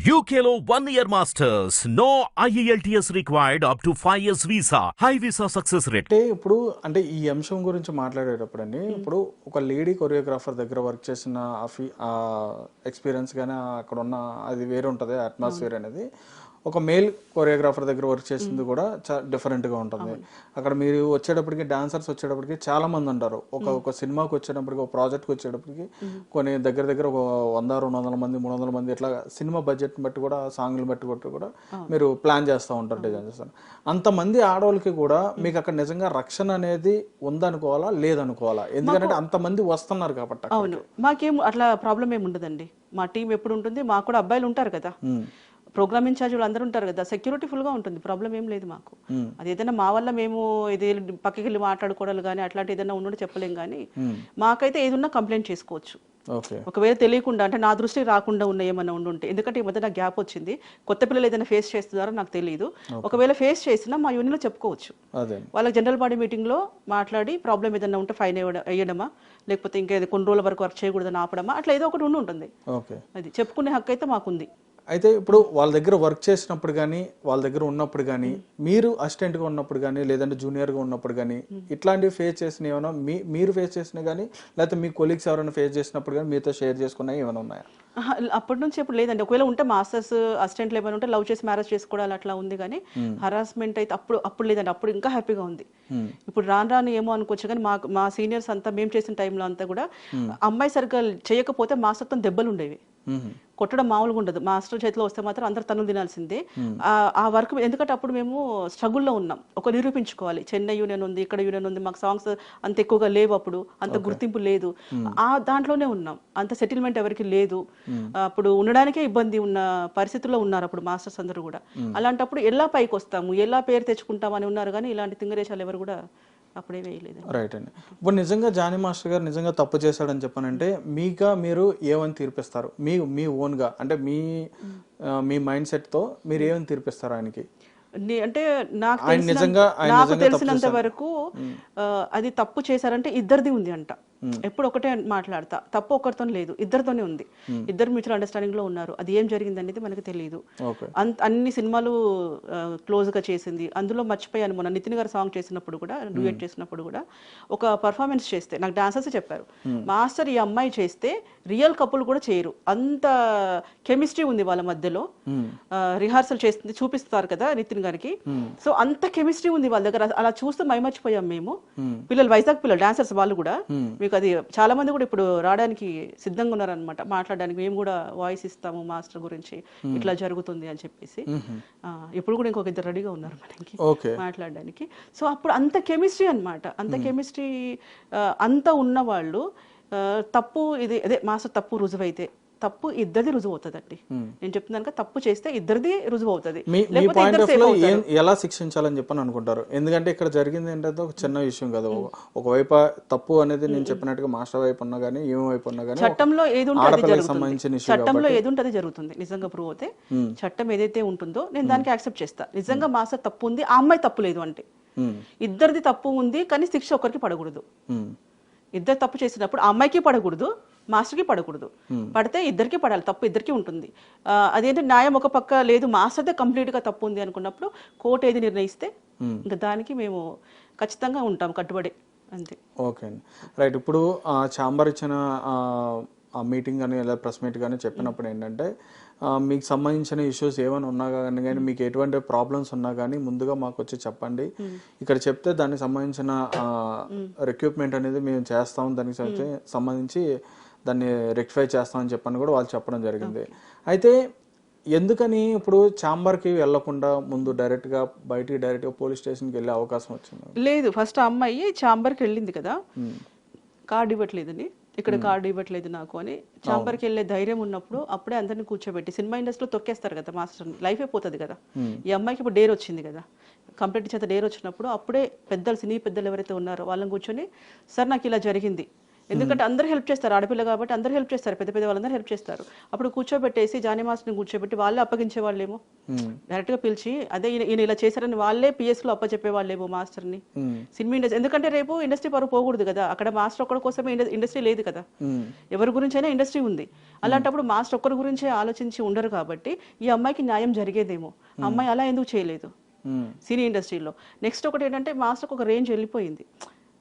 UKLO 1 year masters. No IELTS required up to 5 years visa. High visa success rate. అంటే ఈ అంశం గురించి మాట్లాడేటప్పుడు అండి ఇప్పుడు ఒక లేడీ కొరియోగ్రాఫర్ దగ్గర వర్క్ చేసిన ఎక్స్పీరియన్స్ కానీ అక్కడ ఉన్న అది వేరే ఉంటుంది అట్మాస్ఫియర్ అనేది. ఒక మేల్ కొరియోగ్రాఫర్ దగ్గర వర్క్ చేసింది కూడా డిఫరెంట్గా ఉంటుంది. అక్కడ మీరు వచ్చేటప్పటికి డాన్సర్స్ వచ్చేటప్పటికి చాలా మంది ఉంటారు. ఒక సినిమాకి వచ్చేటప్పటికి ఒక ప్రాజెక్ట్కి వచ్చేటప్పటికి కొన్ని దగ్గర ఒక 100-200 మంది 300 మంది ఇట్లా సినిమా బడ్జెట్ బట్టి కూడా సాంగ్లు బట్టి కూడా మీరు ప్లాన్ చేస్తూ ఉంటారు, డిజైన్ చేస్తారు. అంతమంది ఆడవాళ్ళకి కూడా మీకు అక్కడ నిజంగా రక్షణ అనేది ఉందనుకోవాలా లేదనుకోవాలా? ఎందుకంటే అంతమంది వస్తున్నారు కాబట్టి. అవును, మాకేం అట్లా ప్రాబ్లం ఏమి ఉండదండి. మా టీం ఎప్పుడు ఉంటుంది, మాకు కూడా అబ్బాయిలు ఉంటారు కదా, ప్రోగ్రామ్ ఇన్ఛార్జ్ వాళ్ళు అందరూ ఉంటారు కదా, సెక్యూరిటీ ఫుల్ గా ఉంటుంది, ప్రాబ్లం ఏం లేదు మాకు. అది ఏదైనా మా వల్ల మేము ఇది పక్కకి వెళ్ళి మాట్లాడుకోవడం కానీ అట్లాంటి ఏదైనా ఉన్నట్టు చెప్పలేం కానీ మాకైతే ఏదన్నా కంప్లైంట్ చేసుకోవచ్చు. ఒకవేళ తెలియకుండా అంటే నా దృష్టికి రాకుండా ఉన్న ఏమైనా ఉండుంటే, ఎందుకంటే ఈ మధ్య నాకు గ్యాప్ వచ్చింది, కొత్త పిల్లలు ఏదైనా ఫేస్ చేస్తున్నారో నాకు తెలియదు. ఒకవేళ ఫేస్ చేసినా మా యూనియన్లో చెప్పుకోవచ్చు. వాళ్ళకి జనరల్ బాడీ మీటింగ్ లో మాట్లాడి ప్రాబ్లం ఏదైనా ఉంటే ఫైన్ వేయడమా, లేకపోతే ఇంకా కొన్ని రోజుల వరకు వర్క్ చేయకూడదని ఆపడమా, అట్లా ఏదో ఒకటి ఉంటుంది. అది చెప్పుకునే హక్కు అయితే మాకుంది. అయితే ఇప్పుడు వాళ్ళ దగ్గర వర్క్ చేసినప్పుడు కానీ వాళ్ళ దగ్గర ఉన్నప్పుడు కానీ మీరు అసిస్టెంట్గా ఉన్నప్పుడు కానీ లేదంటే జూనియర్గా ఉన్నప్పుడు కానీ ఇట్లాంటివి ఫేస్ చేసిన ఏమైనా మీరు ఫేస్ చేసినా కానీ లేకపోతే మీ కొలీగ్స్ ఎవరైనా ఫేస్ చేసినప్పుడు కానీ మీతో షేర్ చేసుకున్నాయి ఏమైనా ఉన్నాయా? అప్పటి నుంచి ఇప్పుడు లేదండి. ఒకవేళ ఉంటే మాస్టర్స్ అసిస్టెంట్లు ఏమైనా ఉంటే లవ్ చేసి మ్యారేజ్ చేసుకోవడాలు అట్లా ఉంది కానీ హరాస్మెంట్ అయితే అప్పుడు లేదండి. అప్పుడు ఇంకా హ్యాపీగా ఉంది. ఇప్పుడు రాను ఏమో అనుకోవచ్చు కానీ మా సీనియర్స్ అంతా మేము చేసిన టైంలో అంతా కూడా అమ్మాయి సరిగ్గా చేయకపోతే మాస్టర్తో దెబ్బలు ఉండేవి. కొట్టడం మామూలుగా ఉండదు. మాస్టర్ చేతిలో వస్తే మాత్రం అందరు తనులు తినాల్సిందే. ఆ వర్క్ ఎందుకంటే అప్పుడు మేము స్ట్రగుల్లో ఉన్నాం, ఒక నిరూపించుకోవాలి. చెన్నై యూనియన్ ఉంది, ఇక్కడ యూనియన్ ఉంది, మాకు సాంగ్స్ అంత ఎక్కువగా లేవు, అప్పుడు అంత గుర్తింపు లేదు. ఆ దాంట్లోనే ఉన్నాం, అంత సెటిల్మెంట్ ఎవరికి లేదు. అప్పుడు ఉండడానికే ఇబ్బంది ఉన్న పరిస్థితుల్లో ఉన్నారు అప్పుడు మాస్టర్స్ అందరూ కూడా. అలాంటప్పుడు ఎలా పైకి వస్తాము, ఎలా పేరు తెచ్చుకుంటామని ఉన్నారు కానీ ఇలాంటి తింగరేశాలు ఎవరు కూడా అప్పుడే వేయలేదు. రైట్ అండి. ఇప్పుడు నిజంగా జానీ మాస్టర్ గారు నిజంగా తప్పు చేశాడని చెప్పానంటే మీరు ఏమని తీర్పిస్తారు? మీ ఓన్గా అంటే మీ మైండ్ సెట్తో మీరు ఏమని తీర్పిస్తారు ఆయనకి? అంటే నాకు తెలిసినంత వరకు అది తప్పు చేశారంటే ఇద్దరిది ఉంది అంట. ఎప్పుడు ఒకటే మాట్లాడతా, తప్పు ఒకరితో లేదు, ఇద్దరితోనే ఉంది. ఇద్దరు మ్యూచువల్ అండర్స్టాండింగ్ లో ఉన్నారు. అది ఏం జరిగింది అనేది మనకు తెలియదు. అన్ని సినిమాలు క్లోజ్ గా చేసింది. అందులో మర్చిపోయాను, మొన్న నితిన్ గారు సాంగ్ చేసినప్పుడు కూడా, డ్యూయట్ చేసినప్పుడు కూడా ఒక పర్ఫార్మెన్స్ చేస్తే నాకు డాన్సర్స్ చెప్పారు, మాస్టర్ ఈ అమ్మాయి చేస్తే రియల్ కపుల్ కూడా చేయరు, అంత కెమిస్ట్రీ ఉంది వాళ్ళ మధ్యలో. రిహార్సల్ చేస్తుంది చూపిస్తారు కదా నితిన్ గారికి, సో అంత కెమిస్ట్రీ ఉంది వాళ్ళ దగ్గర. అలా చూస్తే మైమర్చిపోయాం మేము. పిల్లలు, వైజాగ్ పిల్లలు డాన్సర్స్ వాళ్ళు కూడా. అది చాలా మంది కూడా ఇప్పుడు రావడానికి సిద్ధంగా ఉన్నారనమాట, మాట్లాడడానికి. మేము కూడా వాయిస్ ఇస్తాము మాస్టర్ గురించి, ఇట్లా జరుగుతుంది అని చెప్పేసి. ఇప్పుడు కూడా ఇంకొక ఇద్దరు రెడీగా ఉన్నారు మనకి మాట్లాడడానికి. సో అప్పుడు అంత కెమిస్ట్రీ అనమాట, అంత కెమిస్ట్రీ అంత ఉన్న వాళ్ళు తప్పు ఇది అదే మాస్టర్ తప్పు రుజువైతే తప్పు ఇద్దరిది రుజువు అవుతుందండి. నేను చెప్తున్నాను, తప్పు చేస్తే ఇద్దరిది రుజువు అవుతుంది. ఎలా శిక్షించాలని చెప్పని అనుకుంటారు? ఎందుకంటే ఇక్కడ జరిగింది ఏంటంటే ఒక చిన్న విషయం కదా, ఒకవైపు తప్పు అనేది నేను చెప్పినట్టుగా మాస్టర్ వైపు ఉన్నా కానీ ఏం వైపు ఉన్నా కానీ చట్టంలో ఏది ఉంటే జరుగుతుంది. నిజంగా ప్రూవ్ అవుతే చట్టం ఏదైతే ఉంటుందో నేను దానికి యాక్సెప్ట్ చేస్తా. నిజంగా మాస్టర్ తప్పు ఉంది, ఆ అమ్మాయి తప్పు లేదు అంటే, ఇద్దరిది తప్పు ఉంది కానీ శిక్ష ఒకరికి పడకూడదు. ఇద్దరు తప్పు చేసినప్పుడు ఆ అమ్మాయికి పడకూడదు, మాస్టర్కి పడకూడదు. పడితే ఇద్దరికి పడాలి, తప్పు ఇద్దరికి ఉంటుంది. అదేంటి న్యాయం ఒక పక్క లేదు, మాస్టర్దే కంప్లీట్ గా తప్పు ఉంది అనుకున్నప్పుడు కోర్టు ఏది నిర్ణయిస్తే ఇంకా దానికి మేము ఖచ్చితంగా ఉంటాం కట్టుబడి, అంతే. ఓకే అండి, రైట్. ఇప్పుడు ఛాంబర్ ఇచ్చిన మీటింగ్ కానీ లేదా ప్రెస్ మీట్ కానీ చెప్పినప్పుడు ఏంటంటే మీకు సంబంధించిన ఇష్యూస్ ఏమైనా ఉన్నా కానీ మీకు ఎటువంటి ప్రాబ్లమ్స్ ఉన్నా కానీ ముందుగా మాకు వచ్చి చెప్పండి, ఇక్కడ చెప్తే దానికి సంబంధించిన రిక్రూట్మెంట్ అనేది మేము చేస్తాం, దానికి సంబంధించి దాన్ని రెక్టిఫై చేస్తామని చెప్పని కూడా వాళ్ళు చెప్పడం జరిగింది. అయితే ఎందుకని ఇప్పుడు ఛాంబర్కి వెళ్లకుండా ముందు డైరెక్ట్గా పోలీస్ స్టేషన్కి వెళ్ళే అవకాశం వచ్చింది? లేదు, ఫస్ట్ ఆ అమ్మాయి ఛాంబర్కి వెళ్ళింది కదా, కార్డు ఇవ్వట్లేదని, ఇక్కడ కార్డు ఇవ్వట్లేదు నాకు అని. ఛాంబర్కి వెళ్ళే ధైర్యం ఉన్నప్పుడు అప్పుడే అందరిని కూర్చోబెట్టి, సినిమా ఇండస్ట్రీలో తొక్కేస్తారు కదా మాస్టర్ని, లైఫ్ అయిపోతుంది కదా. ఈ అమ్మాయికి ఇప్పుడు డేర్ వచ్చింది కదా, కంప్లీట్ చేత డేర్ వచ్చినప్పుడు అప్పుడే సినీ పెద్దలు ఎవరైతే ఉన్నారో వాళ్ళని కూర్చొని, సార్ నాకు ఇలా జరిగింది, ఎందుకంటే అందరూ హెల్ప్ చేస్తారు, ఆడపిల్ల కాబట్టి అందరూ హెల్ప్ చేస్తారు, పెద్ద పెద్ద వాళ్ళందరూ హెల్ప్ చేస్తారు. అప్పుడు కూర్చోబెట్టేసి జానీ మాస్టర్ని కూర్చోబెట్టి వాళ్ళే అప్పగించే వాళ్ళేమో, డైరెక్ట్గా పిలిచి అదే ఈయన ఇలా చేశారని వాళ్ళే పిఎస్లో అప్పచెప్పే వాళ్ళేమో మాస్టర్ని. సినిమా ఇండస్ట్రీ ఎందుకంటే రేపు ఇండస్ట్రీ పరువు పోకూడదు కదా, అక్కడ మాస్టర్ ఒక్కడి కోసమే ఇండస్ట్రీ లేదు కదా, ఎవరి గురించి అయినా ఇండస్ట్రీ ఉంది. అలాంటప్పుడు మాస్టర్ ఒక్కరి గురించే ఆలోచించి ఉండరు కాబట్టి ఈ అమ్మాయికి న్యాయం జరిగేదేమో. ఆ అమ్మాయి అలా ఎందుకు చేయలేదు సినీ ఇండస్ట్రీలో. నెక్స్ట్ ఒకటి ఏంటంటే మాస్టర్కి ఒక రేంజ్ వెళ్ళిపోయింది,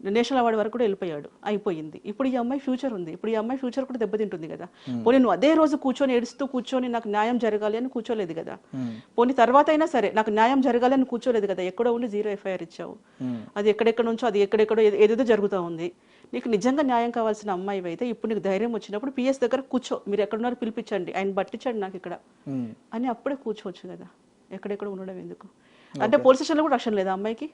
నేషనల్ అవార్డు వరకు కూడా వెళ్ళిపోయాడు, అయిపోయింది. ఇప్పుడు ఈ అమ్మాయి ఫ్యూచర్ ఉంది, ఇప్పుడు ఈ అమ్మాయి ఫ్యూచర్ కూడా దెబ్బతింటుంది కదా. పోనీ నువ్వు అదే రోజు కూర్చొని ఏడుస్తూ కూర్చొని నాకు న్యాయం జరగాలి అని కూర్చోలేదు కదా, పోనీ తర్వాత అయినా సరే నాకు న్యాయం జరగాలి అని కూర్చోలేదు కదా, ఎక్కడో ఉండి 0 ఎఫ్ఐఆర్ ఇచ్చావు. అది ఎక్కడెక్కడ నుంచో అది ఎక్కడెక్కడో ఏదేదో జరుగుతూ ఉంది. నీకు నిజంగా న్యాయం కావాల్సిన అమ్మాయి అయితే ఇప్పుడు నీకు ధైర్యం వచ్చినప్పుడు పిఎస్ దగ్గర కూర్చో, మీరు ఎక్కడున్నారు పిలిపించండి, ఆయన పట్టించండి నాకు ఇక్కడ అని అప్పుడే కూర్చోవచ్చు కదా, ఎక్కడెక్కడ ఉండడం ఎందుకు. అంటే పోలీస్ స్టేషన్లో కూడా రక్షణ లేదా అమ్మాయికి.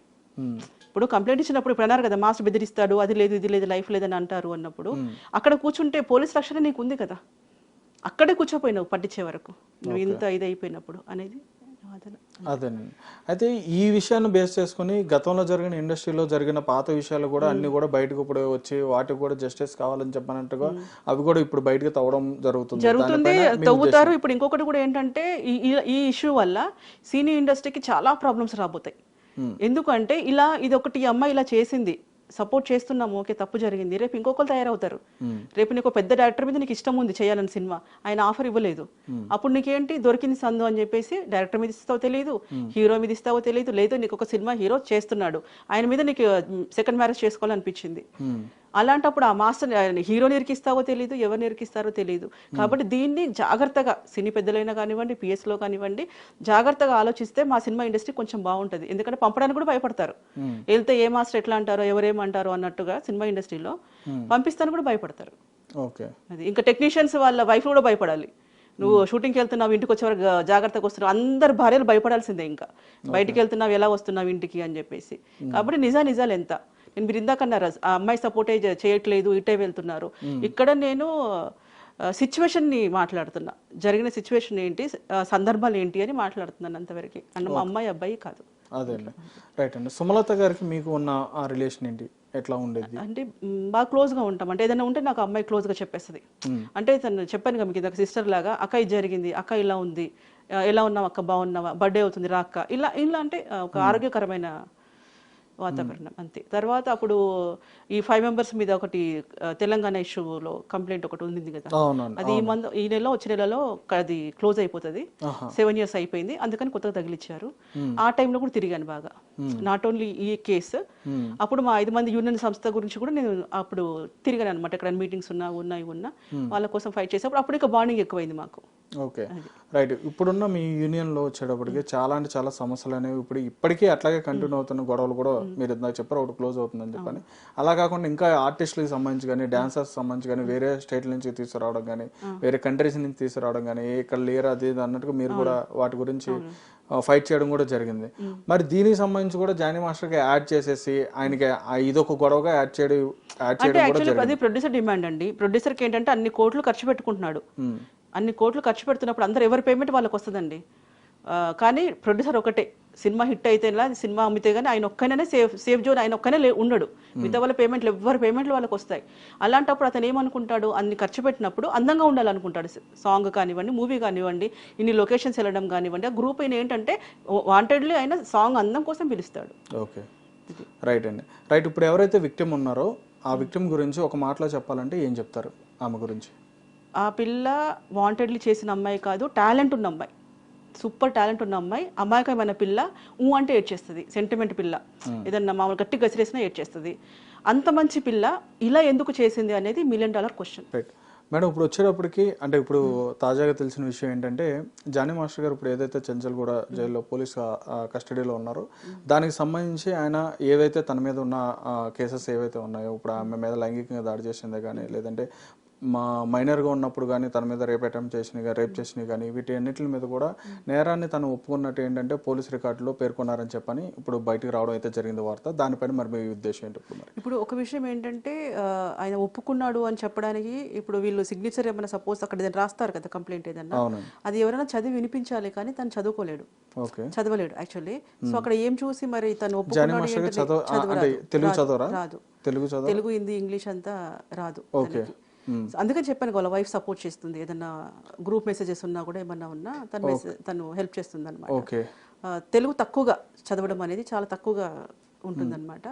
ఇప్పుడు కంప్లైంట్ ఇచ్చినప్పుడు ఇప్పుడు అన్నారు కదా మాస్టర్ బెదిరిస్తాడు, అది లేదు ఇది లేదు లైఫ్ లేదని అంటారు అన్నప్పుడు అక్కడ కూర్చుంటే పోలీస్ రక్షణ నీకు ఉంది కదా, అక్కడే కూర్చోపోయినావు పట్టించే వరకు, నువ్వు ఇంత ఇది అయిపోయినప్పుడు అనేది అదేనండి. అయితే ఈ విషయాన్ని బేస్ చేసుకుని గతంలో జరిగిన ఇండస్ట్రీలో జరిగిన పాత విషయాలు కూడా అన్ని కూడా బయటకు ఇప్పుడు వచ్చి వాటికి కూడా జస్టిస్ కావాలని చెప్పినట్టుగా అవి కూడా ఇప్పుడు బయటకు తవ్వడం జరుగుతుంది, తవ్వుతారు. ఇప్పుడు ఇంకొకటి కూడా ఏంటంటే ఈ ఇష్యూ వల్ల సినీ ఇండస్ట్రీకి చాలా ప్రాబ్లమ్స్ రాబోతాయి. ఎందుకంటే ఇది ఒకటి ఈ అమ్మాయి ఇలా చేసింది, సపోర్ట్ చేస్తున్నాము, ఓకే తప్పు జరిగింది, రేపు ఇంకొకరు తయారవుతారు. రేపు నీకు పెద్ద డైరెక్టర్ మీద నీకు ఇష్టం ఉంది చేయాలని సినిమా, ఆయన ఆఫర్ ఇవ్వలేదు, అప్పుడు నీకేంటి దొరికింది సందు అని చెప్పేసి డైరెక్టర్ మీద ఇస్తావో తెలియదు, హీరో మీద ఇస్తావో తెలియదు, లేదు నీకు ఒక సినిమా హీరో చేస్తున్నాడు ఆయన మీద నీకు సెకండ్ మ్యారేజ్ చేసుకోవాలనిపించింది. అలాంటప్పుడు ఆ మాస్టర్ హీరోని ఇరికిస్తావో తెలియదు, ఎవరిని ఇరికిస్తారో తెలియదు. కాబట్టి దీన్ని జాగ్రత్తగా సినీ పెద్దలైనా కానివ్వండి, పిఎస్లో కానివ్వండి, జాగ్రత్తగా ఆలోచిస్తే మా సినిమా ఇండస్ట్రీ కొంచెం బాగుంటుంది. ఎందుకంటే పంపడానికి కూడా భయపడతారు, వెళ్తే ఏ మాస్టర్ ఎట్లా అంటారో ఎవరేమంటారో అన్నట్టుగా సినిమా ఇండస్ట్రీలో పంపిస్తాను కూడా భయపడతారు. అది ఇంకా టెక్నీషియన్స్ వాళ్ళ వైఫ్ కూడా భయపడాలి, నువ్వు షూటింగ్కి వెళ్తున్నావు ఇంటికి వచ్చేవారు జాగ్రత్తగా వస్తున్నావు, అందరు భార్యలు భయపడాల్సిందే, ఇంకా బయటికి వెళ్తున్నావు ఎలా వస్తున్నావు ఇంటికి అని చెప్పేసి. కాబట్టి నిజాలు ఎంత మీరు ఇందాకన్నారు ఆ అమ్మాయి సపోర్టే చేయట్లేదు ఇటే వెళ్తున్నారు, ఇక్కడ నేను సిచ్యువేషన్ ని మాట్లాడుతున్నా, జరిగిన సిచ్యువేషన్ ఏంటి సందర్భాలు ఏంటి అని మాట్లాడుతున్నాను అంతవరకు, అన్న మా అమ్మాయి అబ్బాయి కాదు. అదే రైట్ అండి. సుమలత గారికి మీకు ఉన్న ఆ రిలేషన్ ఏంటి, ఎట్లా ఉండేది? అంటే బాగా క్లోజ్ గా ఉంటాం, అంటే ఏదైనా ఉంటే నాకు అమ్మాయి క్లోజ్ గా చెప్పేస్తుంది. అంటే తను చెప్పాను కదా మీకు ఇందాక సిస్టర్ లాగా, అక్క ఇది జరిగింది, అక్క ఇలా ఉంది, ఎలా ఉన్నావు అక్క, బాగున్నావా, బర్త్డే అవుతుంది రా అక్క, ఇలా అంటే ఒక ఆరోగ్యకరమైన వాతావరణం అంతే. తర్వాత అప్పుడు ఈ 5 మెంబర్స్ మీద ఒకటి తెలంగాణ ఇష్యూలో కంప్లైంట్ ఒకటి ఉంది కదా, అది ఈ నెలలో వచ్చే నెలలో అది క్లోజ్ అయిపోతుంది, 7 years అయిపోయింది, అందుకని కొత్తగా తగిలిచ్చారు. ఆ టైంలో కూడా తిరిగాను బాగా, నాట్ ఓన్లీ ఈ కేసు, అప్పుడు మా 5 మంది యూనియన్ సంస్థ గురించి కూడా నేను అప్పుడు తిరిగాను అనమాట, ఎక్కడ మీటింగ్స్ ఉన్నా వాళ్ళ కోసం ఫైట్ చేసేప్పుడు అప్పుడు ఇక బాండింగ్ ఎక్కువైంది మాకు. Okay right. ఇప్పుడున్న మీ యూనియన్లో వచ్చేటప్పటికి చాలా అంటే చాలా సమస్యలు అనేవి ఇప్పటికీ అట్లాగే కంటిన్యూ అవుతున్న గొడవలు కూడా మీరు ఇందాక చెప్పారు ఒకటి క్లోజ్ అవుతుందని చెప్పని, అలా కాకుండా ఇంకా ఆర్టిస్టులకు సంబంధించి కానీ డాన్సర్స్ సంబంధించి కానీ వేరే స్టేట్ల నుంచి తీసుకురావడం కానీ వేరే కంట్రీస్ నుంచి తీసుకురావడం కానీ ఇక్కడ లేరు అది అన్నట్టుగా మీరు కూడా వాటి గురించి ఫైట్ చేయడం కూడా జరిగింది. మరి దీనికి సంబంధించి కూడా జానీ మాస్టర్కి యాడ్ చేసేసి ఆయనకి ఇదొక గొడవగా యాడ్ చేయడం కూడా అది ప్రొడ్యూసర్ డిమాండ్ అండి. ప్రొడ్యూసర్కి ఏంటంటే అన్ని కోట్లు ఖర్చు పెట్టుకుంటున్నాడు, అన్ని కోట్లు ఖర్చు పెడుతున్నప్పుడు అందరూ ఎవరి పేమెంట్ వాళ్ళకి వస్తుందండి. కానీ ప్రొడ్యూసర్ ఒకటే, సినిమా హిట్ అయితే సినిమా అమ్మితే కానీ ఆయన ఒక్కనే సేఫ్ జోన్, ఆయన ఒక్కనే ఉండడు, మిగతా వాళ్ళ పేమెంట్లు ఎవరి పేమెంట్లు వాళ్ళకి వస్తాయి. అలాంటప్పుడు అతను ఏమనుకుంటాడు, అన్ని ఖర్చు పెట్టినప్పుడు అందంగా ఉండాలనుకుంటాడు, సాంగ్ కానివ్వండి, మూవీ కానివ్వండి, ఇన్ని లొకేషన్స్ వెళ్ళడం కానివ్వండి, ఆ గ్రూప్ అయిన ఏంటంటే వాంటెడ్లీ ఆయన సాంగ్ అందం కోసం పిలుస్తాడు. ఓకే రైట్ అండి. రైట్. ఇప్పుడు ఎవరైతే విక్టిమ్ ఉన్నారో ఆ విక్టిమ్ గురించి ఒక మాటలో చెప్పాలంటే ఏం చెప్తారు ఆమె గురించి? ఆ పిల్ల వాంటెడ్లీ చేసిన అమ్మాయి కాదు, టాలెంట్ ఉన్న అమ్మాయి, సూపర్ టాలెంట్ ఉన్న అమ్మాయి, అమాయకమైన పిల్ల, అంటే ఏడ్చేస్తుంది, సెంటిమెంట్ పిల్ల, ఏదన్నా మామూలు గట్టి గసిరేసినా ఏడ్చేస్తుంది. అంత మంచి పిల్ల ఇలా ఎందుకు చేసింది అనేది $1 million క్వశ్చన్. Right madam. ఇప్పుడు వచ్చేటప్పటికి అంటే ఇప్పుడు తాజాగా తెలిసిన విషయం ఏంటంటే జానీ మాస్టర్ గారు ఇప్పుడు ఏదైతే చెంచల్గూడ జైల్లో పోలీస్ కస్టడీలో ఉన్నారో దానికి సంబంధించి ఆయన ఏవైతే తన మీద ఉన్న కేసెస్ ఏవైతే ఉన్నాయో, ఇప్పుడు ఆమె మీద లైంగికంగా దాడి చేసిందే కానీ లేదంటే మా మైనర్గా ఉన్నప్పుడు కానీ తన మీద రేప్ చేసినవి కానీ వీటి అన్నిటి మీద కూడా నేరాన్ని తను ఒప్పుకున్నట్టు ఏంటంటే పోలీస్ రికార్డులో పేర్కొన్నారని చెప్పని ఇప్పుడు బయటికి రావడం అయితే జరిగింది వార్త. దానిపైన మరి మీ ఉద్దేశం ఏంటి ఇప్పుడు మరి? ఇప్పుడు ఒక విషయం ఏంటంటే ఆయన ఒప్పుకున్నాడు అని చెప్పడానికి ఇప్పుడు వీళ్ళు సిగ్నేచర్ ఏమైనా సపోజ్ అక్కడ ఏదైనా రాస్తారు కదా కంప్లైంట్ ఏదన్నా, అవునండి. అది ఎవరైనా చదివి వినిపించాలి కానీ తను చదువుకోలేడు, ఓకే, చదవలేడు యాక్చువల్లీ. సో అక్కడ ఏం చూసి మరి తను జానీ ఒప్పుకున్నాడు మాస్టర్ ఏంటంటే తెలుగు చదవరా? రాదు, తెలుగు తెలుగు హిందీ ఇంగ్లీష్ అంతా రాదు. ఓకే. అందుకని చెప్పాను వాళ్ళ వైఫ్ సపోర్ట్ చేస్తుంది, ఏదన్నా గ్రూప్ మెసేజెస్ ఉన్నా కూడా ఏమన్నా ఉన్నా తను హెల్ప్ చేస్తుంది అనమాట. ఓకే. తెలుగు తక్కువగా చదవడం అనేది చాలా తక్కువగా ఉంటుందన్నమాట.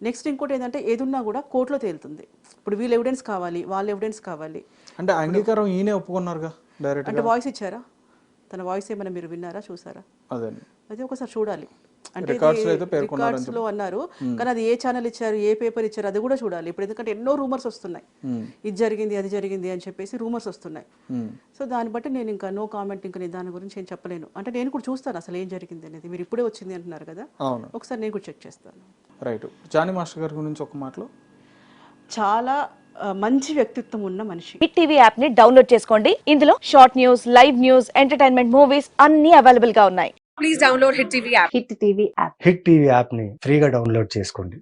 నెక్స్ట్ ఇంకోటి ఏంటంటే ఏదున్నా కూడా కోర్టులో తేలుతుంది. ఇప్పుడు వీళ్ళు ఎవిడెన్స్ కావాలి, వాళ్ళ ఎవిడెన్స్ కావాలి. అంటే అంగీకారం ఈయనే ఒప్పుకున్నారుగా డైరెక్ట్. అంటే వాయిస్ ఇచ్చారా, తన వాయిస్ ఏమైనా మీరు విన్నారా చూసారా? అదే అది ఒకసారి చూడాలి. అంటే రికార్డ్స్ లో అన్నారు కానీ అది ఏ ఛానల్ ఇచ్చారు, ఏ పేపర్ ఇచ్చారు అది కూడా చూడాలి. ఇప్పుడు ఎందుకంటే ఎన్నో రూమర్స్ వస్తున్నాయి, ఇది జరిగింది అది జరిగింది అని చెప్పేసి రూమర్స్ వస్తున్నాయి. సో దాన్ని బట్టి నేను ఇంకా నో కామెంట్, ఇంకా నేను దాని గురించి ఏం చెప్పలేను. అంటే నేను కూడా చూస్తాను అసలు ఏం జరిగింది అనేది. మీరు ఇప్పుడే వచ్చింది అంటున్నారు కదా, ఒకసారి నేను కూడా చెక్ చేస్తాను. రైట్. జానీ మాస్టర్ గారి గురించి ఒక మాటలో, చాలా మంచి వ్యక్తిత్వం ఉన్న మనిషి. హిట్ టీవీ యాప్ ని డౌన్లోడ్ చేసుకోండి. ఇందులో short news, live news, entertainment movies అన్ని అవైలబుల్ గా ఉన్నాయి. Please download Hit TV app. Hit TV app. Hit TV యాప్ని ఫ్రీగా డౌన్లోడ్ చేసుకోండి.